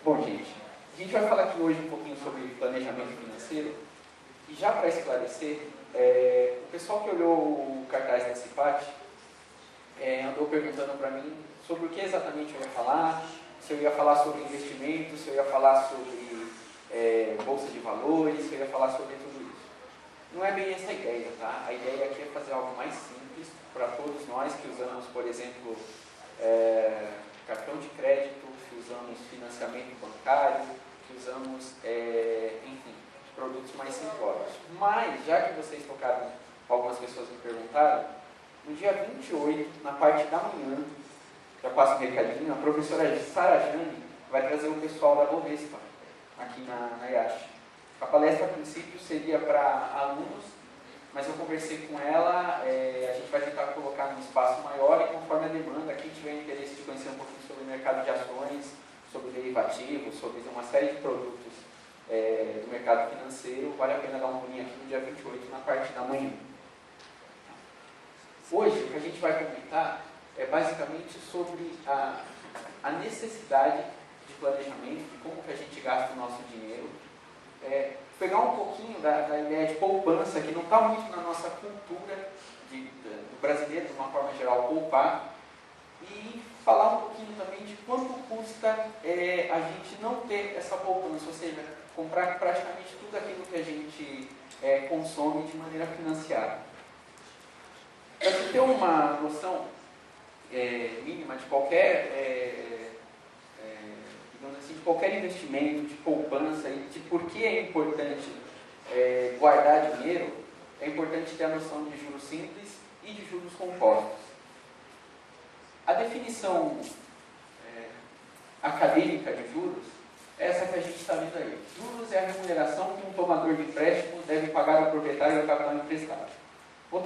Bom, gente, a gente vai falar aqui hoje um pouquinho sobre planejamento financeiro. E já para esclarecer, o pessoal que olhou o cartaz da CIPAT andou perguntando para mim sobre o que exatamente eu ia falar, se eu ia falar sobre investimentos, se eu ia falar sobre bolsa de valores, se eu ia falar sobre tudo isso. Não é bem essa a ideia, tá? A ideia aqui é fazer algo mais simples para todos nós que usamos, por exemplo, cartão de crédito, que usamos financiamento bancário, que usamos, enfim, produtos mais simplórios. Mas, já que vocês tocaram, algumas pessoas me perguntaram, no dia 28, na parte da manhã, já passo um recadinho, a professora Sara Jane vai trazer o pessoal da Bovespa aqui na IASH. A palestra, a princípio, seria para alunos, mas eu conversei com ela, a gente vai tentar colocar num espaço maior e conforme a demanda, quem tiver interesse de conhecer um pouquinho sobre o mercado de ações, sobre derivativos, sobre uma série de produtos do mercado financeiro, vale a pena dar um pulinho aqui no dia 28, na parte da manhã. Hoje, o que a gente vai comentar é basicamente sobre a necessidade de planejamento, de como que a gente gasta o nosso dinheiro, pegar um pouquinho da ideia de poupança, que não está muito na nossa cultura do brasileiro, de uma forma geral, poupar, e falar um pouquinho também de quanto custa a gente não ter essa poupança, ou seja, comprar praticamente tudo aquilo que a gente consome de maneira financiada. Para você ter uma noção mínima de qualquer, digamos assim, de qualquer investimento, de poupança e de por que é importante guardar dinheiro, é importante ter a noção de juros simples e de juros compostos. A definição acadêmica de juros é essa que a gente está vendo aí. Juros é a remuneração que um tomador de empréstimo deve pagar ao proprietário do capital emprestado. Vou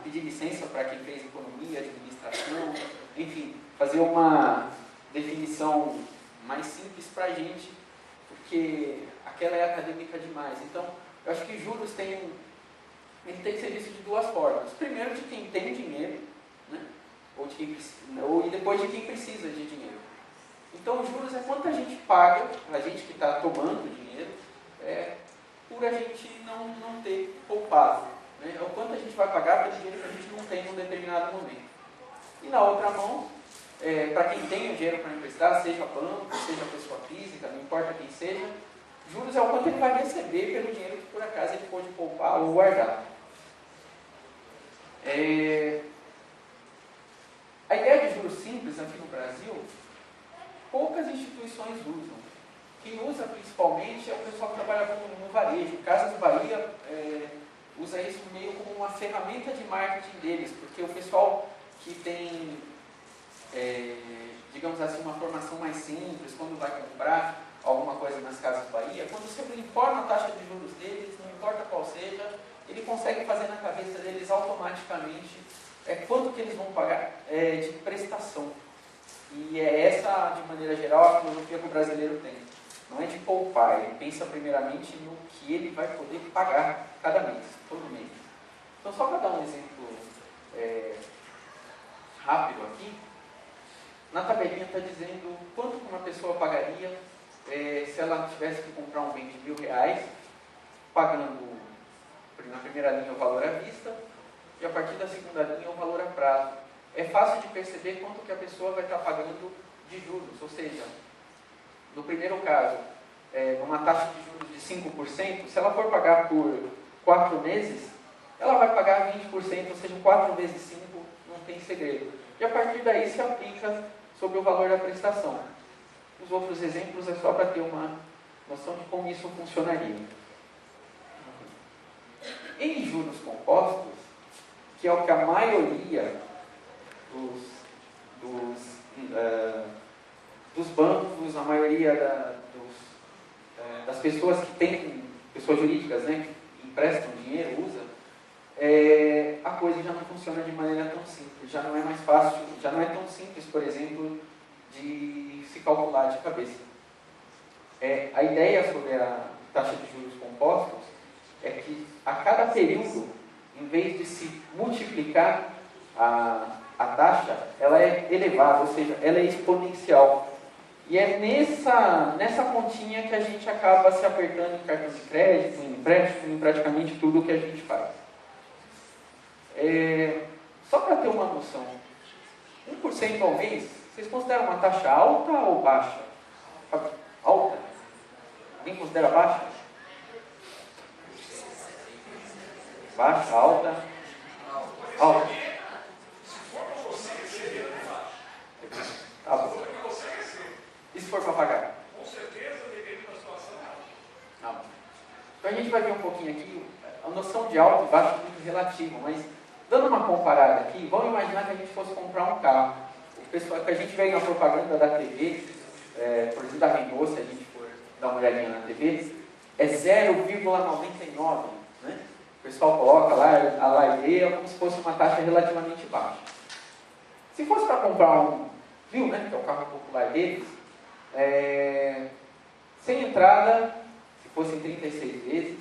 pedir licença para quem fez economia, administração, enfim, fazer uma definição mais simples para a gente, porque aquela é acadêmica demais. Então, eu acho que juros ele tem que ser visto de duas formas. Primeiro, de quem tem dinheiro, né? E depois de quem precisa de dinheiro. Então, juros é quanto a gente paga, a gente que está tomando dinheiro, por a gente não ter poupado. Né? É o quanto a gente vai pagar pelo dinheiro que a gente não tem em um determinado momento. E na outra mão, para quem tem o dinheiro para emprestar, seja banco, seja pessoa física, não importa quem seja, juros é o quanto ele vai receber pelo dinheiro que por acaso ele pode poupar ou guardar. A ideia de juros simples aqui no Brasil, poucas instituições usam. Quem usa principalmente é o pessoal que trabalha no varejo. Casas Bahia usa isso meio como uma ferramenta de marketing deles, porque o pessoal que tem, digamos assim, uma formação mais simples, quando vai comprar alguma coisa nas Casas Bahia, quando você informa a taxa de juros deles, não importa qual seja, ele consegue fazer na cabeça deles automaticamente quanto que eles vão pagar de prestação. E é essa, de maneira geral, a filosofia que o brasileiro tem. Não é de poupar, ele pensa primeiramente no que ele vai poder pagar cada mês, todo mês. Então, só para dar um exemplo rápido aqui, na tabelinha está dizendo quanto que uma pessoa pagaria se ela tivesse que comprar um bem de R$1.000, pagando na primeira linha o valor à vista e a partir da segunda linha o valor a prazo. É fácil de perceber quanto que a pessoa vai estar pagando de juros, ou seja, no primeiro caso, numa taxa de juros de 5%, se ela for pagar por 4 meses, ela vai pagar 20%, ou seja, 4 vezes 5 não tem segredo. E a partir daí se aplica sobre o valor da prestação. Os outros exemplos é só para ter uma noção de como isso funcionaria. Em juros compostos, que é o que a maioria dos bancos, a maioria das pessoas que têm, pessoas jurídicas, né, que emprestam dinheiro, usa, a coisa já não funciona de maneira tão simples, já não é mais fácil, já não é tão simples, por exemplo, de se calcular de cabeça. A ideia sobre a taxa de juros compostos é que a cada período, em vez de se multiplicar a taxa, ela é elevada, ou seja, ela é exponencial. E é nessa pontinha que a gente acaba se apertando em cartão de crédito, em empréstimo, em praticamente tudo que a gente faz. Só para ter uma noção, 1% ao mês, vocês consideram uma taxa alta ou baixa? Alta? Alguém considera baixa? Baixa, alta? Alta. Tá bom. E se for para pagar? Com certeza, depende da situação. Não. Então a gente vai ver um pouquinho aqui, a noção de alto e baixo é muito relativa, mas dando uma comparada aqui, vamos imaginar que a gente fosse comprar um carro. O pessoal que a gente vê na propaganda da TV, por exemplo, da Renault, se a gente for dar uma olhadinha na TV, é 0,99, né? O pessoal coloca lá a largueira como se fosse uma taxa relativamente baixa. Se fosse para comprar um Viu, né? Que é o carro popular deles, sem entrada, se fosse em 36 vezes,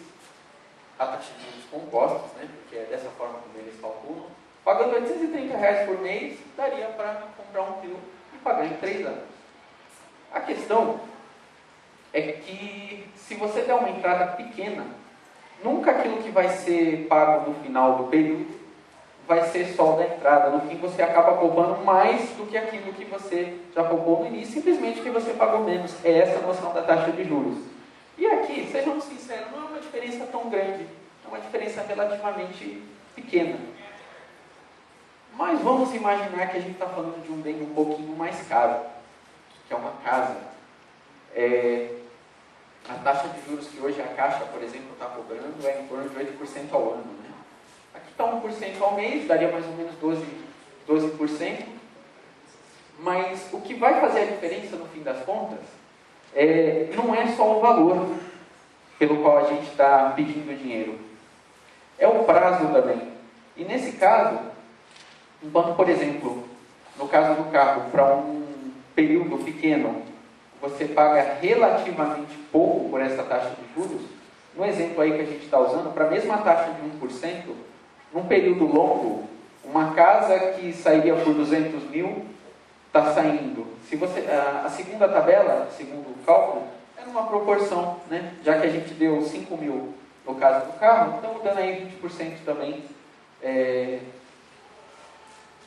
a taxa de juros compostos, né? Porque é dessa forma como eles calculam, pagando R$830 por mês, daria para comprar um Clio e pagar em 3 anos. A questão é que, se você der uma entrada pequena, nunca aquilo que vai ser pago no final do período vai ser só da entrada. No fim, você acaba poupando mais do que aquilo que você já poupou no início, simplesmente que você pagou menos. É essa a noção da taxa de juros. E aqui, sejamos sinceros, não é uma diferença tão grande. É uma diferença relativamente pequena. Mas vamos imaginar que a gente está falando de um bem um pouquinho mais caro, que é uma casa. A taxa de juros que hoje a Caixa, por exemplo, está cobrando é em torno de 8% ao ano, né? Aqui está 1% ao mês, daria mais ou menos 12%. Mas o que vai fazer a diferença no fim das contas não é só o valor pelo qual a gente está pedindo dinheiro. É o prazo também. E nesse caso, enquanto, por exemplo, no caso do carro, para um período pequeno, você paga relativamente pouco por essa taxa de juros, no exemplo aí que a gente está usando, para a mesma taxa de 1%, num período longo, uma casa que sairia por 200 mil, está saindo. Se você, a segunda tabela, segundo o cálculo, é numa proporção, né? Já que a gente deu 5 mil no caso do carro, estamos dando aí 20% também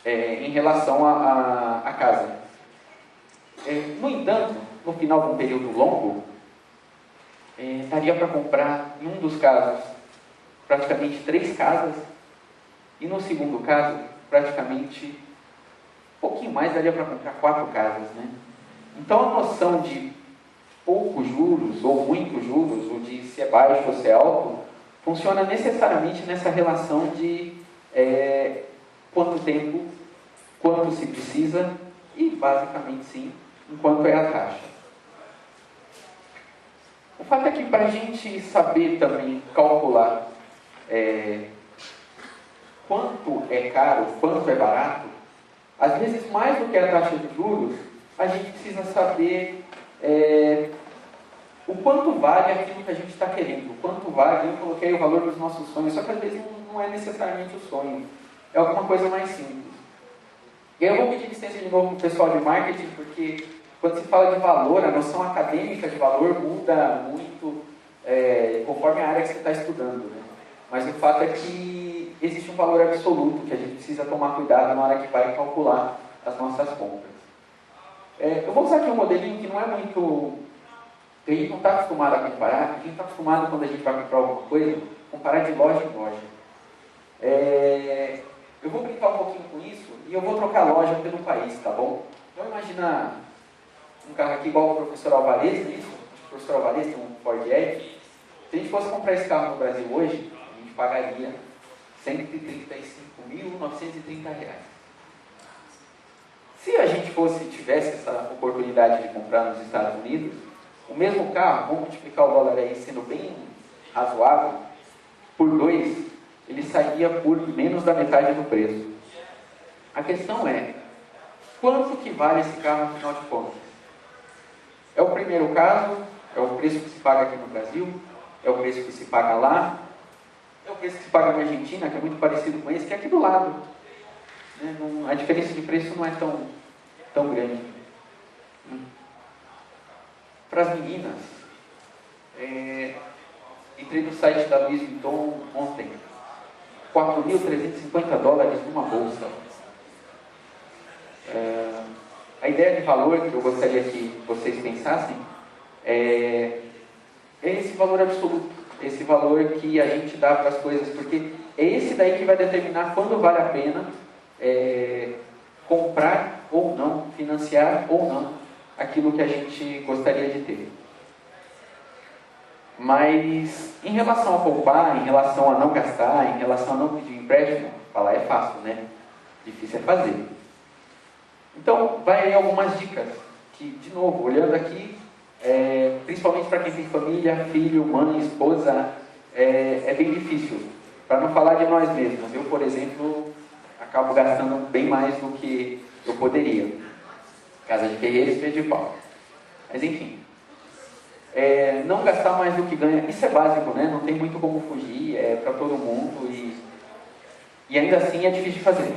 em relação à casa. No entanto, no final de um período longo, daria para comprar, em um dos casos, praticamente 3 casas, e no segundo caso, praticamente um pouquinho mais, daria para comprar 4 casas, né? Então a noção de poucos juros, ou muitos juros, ou de se é baixo ou se é alto, funciona necessariamente nessa relação de quanto tempo, quanto se precisa, e basicamente sim, enquanto é a taxa. O fato é que para a gente saber também calcular quanto é caro, quanto é barato, às vezes mais do que a taxa de juros, a gente precisa saber o quanto vale aquilo que a gente está querendo, o quanto vale, eu coloquei o valor dos nossos sonhos, só que às vezes não é necessariamente o sonho, é alguma coisa mais simples. E aí eu vou pedir licença de novo para o pessoal de marketing, porque quando se fala de valor, a noção acadêmica de valor muda muito conforme a área que você está estudando, né? Mas o fato é que existe um valor absoluto que a gente precisa tomar cuidado na hora que vai calcular as nossas compras. Eu vou usar aqui um modelinho que não é muito... A gente não está acostumado a comparar, a gente está acostumado quando a gente vai comprar alguma coisa, comparar de loja em loja. Eu vou brincar um pouquinho com isso e eu vou trocar loja pelo país, tá bom? Vamos imaginar um carro aqui igual o professor Alvarez, não é isso? O professor Alvarez tem um Ford Edge. Se a gente fosse comprar esse carro no Brasil hoje, a gente pagaria R$ 135.930. Se a gente tivesse essa oportunidade de comprar nos Estados Unidos, o mesmo carro, vamos multiplicar o dólar aí sendo bem razoável, por 2, ele sairia por menos da metade do preço. A questão é, quanto que vale esse carro no final de contas? É o primeiro caso, é o preço que se paga aqui no Brasil, é o preço que se paga lá, é o preço que se paga na Argentina, que é muito parecido com esse, que é aqui do lado. A diferença de preço não é tão grande. para as meninas, entrei no site da Louis Vuitton ontem, $4.350 numa bolsa. A ideia de valor que eu gostaria que vocês pensassem é esse valor absoluto, esse valor que a gente dá para as coisas, porque é esse daí que vai determinar quando vale a pena comprar ou não, financiar ou não aquilo que a gente gostaria de ter. Mas em relação a poupar, em relação a não gastar, em relação a não pedir empréstimo, falar é fácil, né? Difícil é fazer. Então, vai aí algumas dicas que, de novo, olhando aqui, principalmente para quem tem família, filho, mãe, esposa, é bem difícil. Para não falar de nós mesmos. Eu, por exemplo, acabo gastando bem mais do que eu poderia. Casa de ferreiro, espeto de pau. Mas, enfim. Não gastar mais do que ganha. Isso é básico, né? Não tem muito como fugir. É para todo mundo. E ainda assim é difícil de fazer.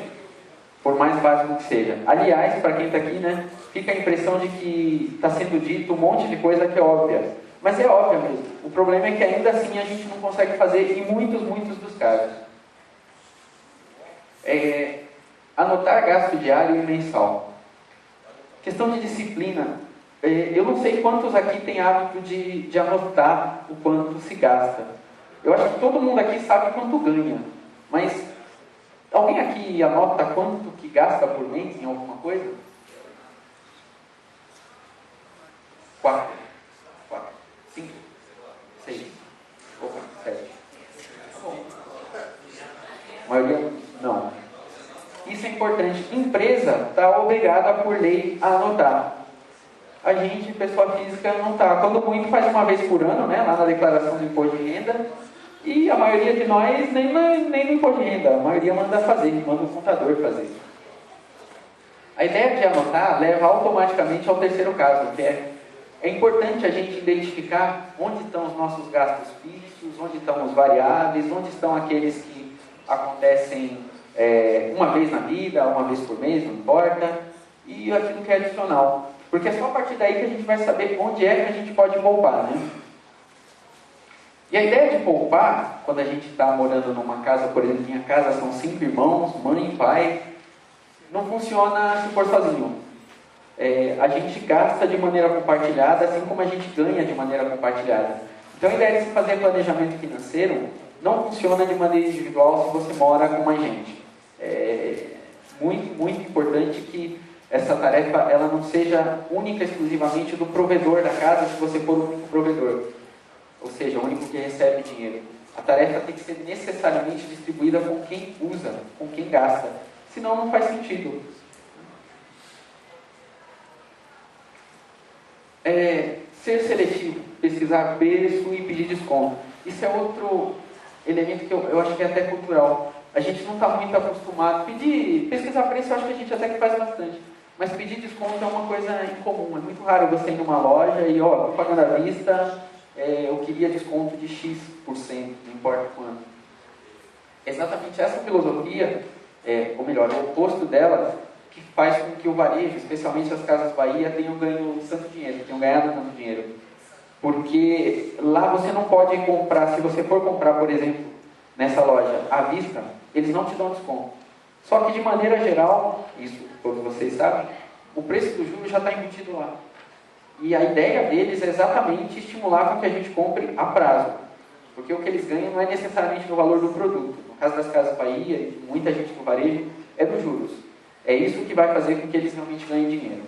Por mais básico que seja. Aliás, para quem está aqui, né? Fica a impressão de que está sendo dito um monte de coisa que é óbvia. Mas é óbvia mesmo. O problema é que ainda assim a gente não consegue fazer em muitos dos casos. Anotar gasto diário e mensal. Questão de disciplina. Eu não sei quantos aqui têm hábito de anotar o quanto se gasta. Eu acho que todo mundo aqui sabe quanto ganha. Mas alguém aqui anota quanto que gasta por mês em alguma coisa? 4, 5, 6, 7. A maioria não. Isso é importante. Empresa está obrigada por lei a anotar. A gente, pessoa física, não está. Quando muito, faz uma vez por ano, né, lá na declaração do imposto de renda. E a maioria de nós nem no imposto de renda. A maioria manda fazer, manda o contador fazer. A ideia de anotar leva automaticamente ao terceiro caso, que é importante a gente identificar onde estão os nossos gastos fixos, onde estão os variáveis, onde estão aqueles que acontecem uma vez na vida, uma vez por mês, não importa, e aquilo que é adicional. Porque é só a partir daí que a gente vai saber onde é que a gente pode poupar, né? E a ideia de poupar, quando a gente está morando numa casa, por exemplo, minha casa são 5 irmãos, mãe e pai, não funciona se for sozinho. A gente gasta de maneira compartilhada, assim como a gente ganha de maneira compartilhada. Então a ideia de se fazer planejamento financeiro não funciona de maneira individual se você mora com mais gente. É muito importante que essa tarefa ela não seja única e exclusivamente do provedor da casa, se você for o único provedor. Ou seja, o único que recebe dinheiro. A tarefa tem que ser necessariamente distribuída com quem usa, com quem gasta. Senão não faz sentido. Ser seletivo, pesquisar preço e pedir desconto. Isso é outro elemento que eu acho que é até cultural. A gente não está muito acostumado. Pesquisar preço eu acho que a gente até que faz bastante. Mas pedir desconto é uma coisa incomum. É muito raro você ir numa loja e, estou pagando à vista, eu queria desconto de X%, não importa quanto. É exatamente essa filosofia, ou melhor, o oposto dela, que faz com que o varejo, especialmente as Casas Bahia, tenham ganho tanto dinheiro, tenham ganhado tanto dinheiro. Porque lá você não pode comprar, se você for comprar, por exemplo, nessa loja à vista, eles não te dão desconto. Só que de maneira geral, isso todos vocês sabem, o preço do juro já está embutido lá. E a ideia deles é exatamente estimular com que a gente compre a prazo. Porque o que eles ganham não é necessariamente no valor do produto. No caso das Casas Bahia, e muita gente no varejo, é dos juros. É isso que vai fazer com que eles realmente ganhem dinheiro.